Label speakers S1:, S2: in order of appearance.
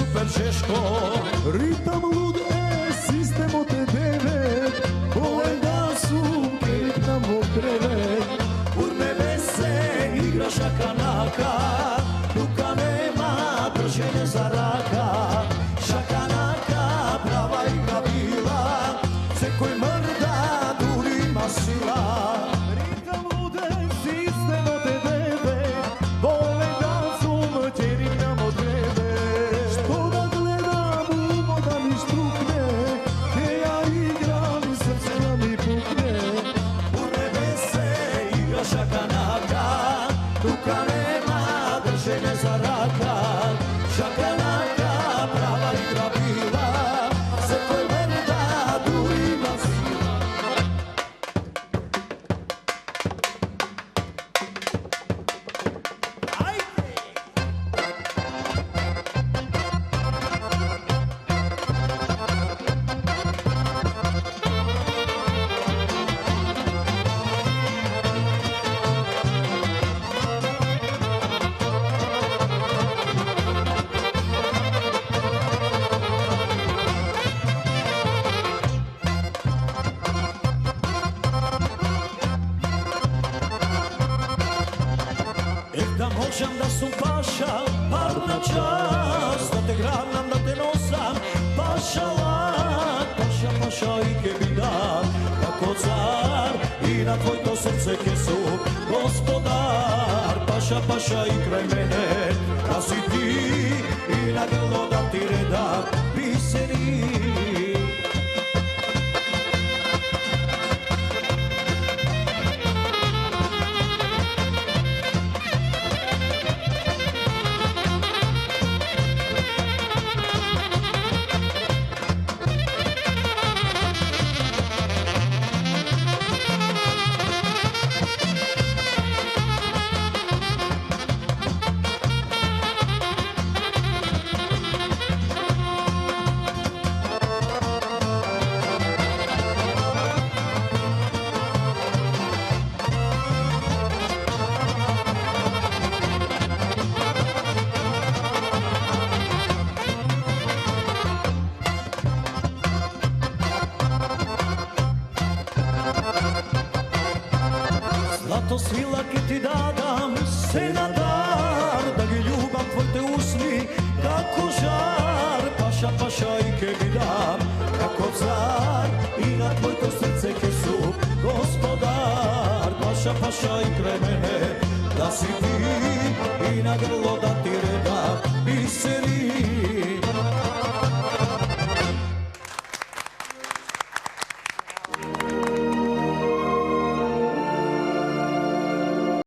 S1: super češko.
S2: Ritam lud, sistem od devet, volim da sumke ritam u krevet.
S1: Urme vese igra šakanaka, duka nema drženje za raka. Šakanaka prava igra bila, se koji mrda durima sila.
S2: Ritam lud, sistem od devet, volim da sumke ritam u krevet. Što da gledam umo da mi štrukne, gdje ja igram i srce da mi pukne.
S1: Urme vese igra šakanaka, duka nema drženje za raka. Šakanaka prava igra bila, se koji mrda durima sila. Da možem da su paša, par na čas, da te granam, da te nosam, paša lak, paša, paša i kebida, kako car, i na tvoj to srce kesu, gospodar, paša, paša i kraj mene, da si ti, i na grlo da ti reda, biseri. Zlato svilake ti dadam, se na dar, da gi ljubam tvoj te usni, kako žar, paša, paša i kebi dam, kako car, i na tvoj to srce kesu, gospodar, paša, paša i kraj mene, da si ti, i na grlo da ti redam.